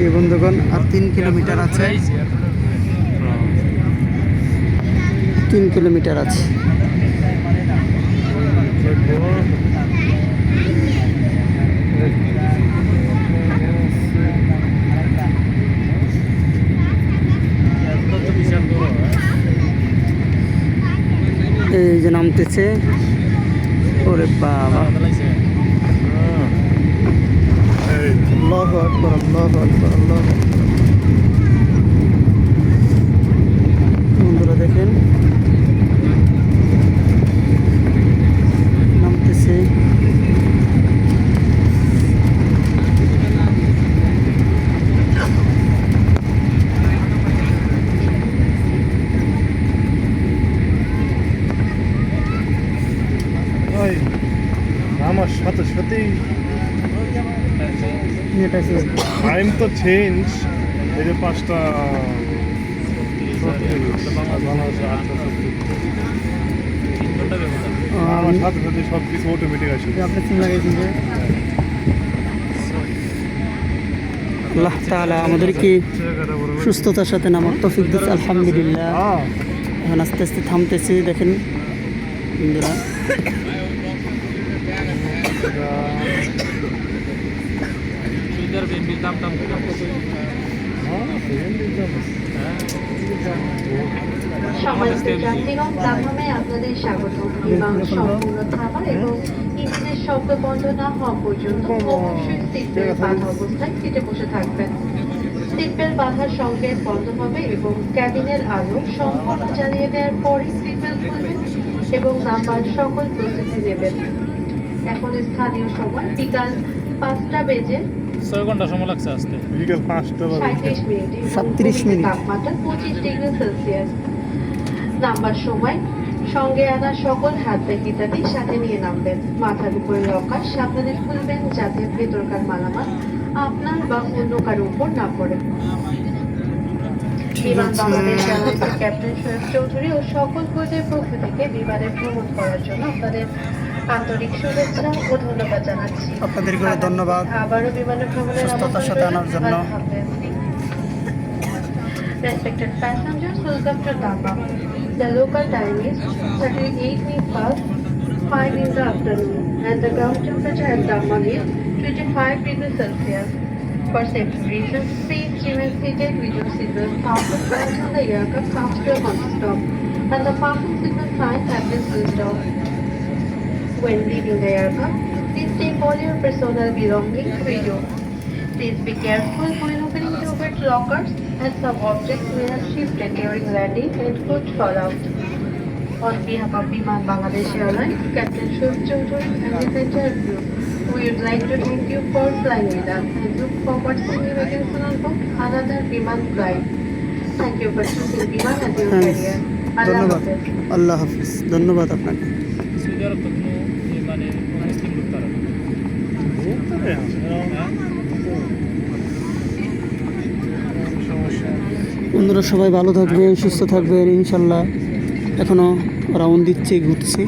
এই বন্ধুগণ আর 3 কিলোমিটার আছে, 3 কিলোমিটার আছে। এই যে নামতেছে, ওরে বাবা, আল্লাহু আকবার, আল্লাহু আকবার, আল্লাহু আকবার। বন্ধুরা দেখেন নামতেছে। আমার সাথে সাথেই টাইম তো চেঞ্জ, এই যে 5টা আমার সাথে সাথে সব কিছু অটোমেটিক আসে। আপনি ফোন লাগাইছেন যে আল্লাহ তাআলা আমাদেরকে সুস্থতার সাথে নামার তৌফিক দিয়েছে, আলহামদুলিল্লাহ। এখন আস্তে আস্তে থামতেছি, দেখেন বন্ধুরা। সম্মানিত যাত্রীগণ, প্ল্যাটফর্মে আপনাদের স্বাগত। বিমান সম্পূর্ণ থামা এবং ইঞ্জিনের শব্দ বন্ধ না হওয়া পর্যন্ত অবশ্যই সিট বেল্ট বাঁধা অবস্থায় সিটে বসে থাকবেন। সিট বেল্ট বাঁধার সংকেত বন্ধ হবে এবং ক্যাবিনের আলো সম্পূর্ণ জ্বালিয়ে দেওয়ার পরই সিট বেল্ট খুলবেন এবং নাম্বার সকল প্রস্তুতি নেবেন। এখন স্থানীয় সময় বিকাল 5টা বেজে 6 ঘন্টা সময় লাগছে আসতে। বিকেল 5টা 37 মিনিট, 37 মিনিট। তাপমাত্রা 25 ডিগ্রি সেলসিয়াস। নাম্বার সময় সঙ্গে আনা সকল হাত ব্যাগ ইত্যাদি সাথে নিয়ে নামবেন। মাথার উপরে লকার সাবধানে খুলবেন যাতে ভেতরকার মালামাল আপনার বা অন্য কারো উপর না পড়ে। বিমান বাংলাদেশ এয়ারলাইন্সের ক্যাপ্টেন শোয়েব চৌধুরী ও সকল ক্রুদের পক্ষ থেকে বিমানে ভ্রমণ করার জন্য আপনাদের আন্তরিক শুভেচ্ছা ও ধন্যবাদ জানাচ্ছি। আপনাদেরকে ধন্যবাদ আবারও বিমানে ভ্রমণের সুস্থতার সাথে আনার জন্য। Respected passengers, welcome to Dhaka. The local time is 38 minutes past 5 in the afternoon and the ground temperature at Dhaka is 25 degrees Celsius. For safety reasons, please remain seated with your seatbelt fastened until the aircraft comes to a complete stop and the fasten signal signs have been switched off. When leaving the aircraft, please take all your personal belongings with you. Please be careful when opening the overhead lockers as some objects may have shifted during landing and could fall out. On behalf of Biman Bangladesh Airlines, Captain Shub Choudhury and his entire crew, we would like to thank you for flying with us and look forward to seeing you again soon on board another Biman flight. Thank you for choosing Biman as your carrier. Allah ধন্যবাদ, Hafiz. আল্লাহ হাফিজ। ধন্যবাদ আপনাকে। Saudi আরব তো কোনো মানে মুসলিম লোক তারা বন্ধুরা সবাই ভালো থাকবেন, সুস্থ থাকবেন ইনশাল্লাহ। এখনো রাউন্ড দিচ্ছে, ঘুরছে।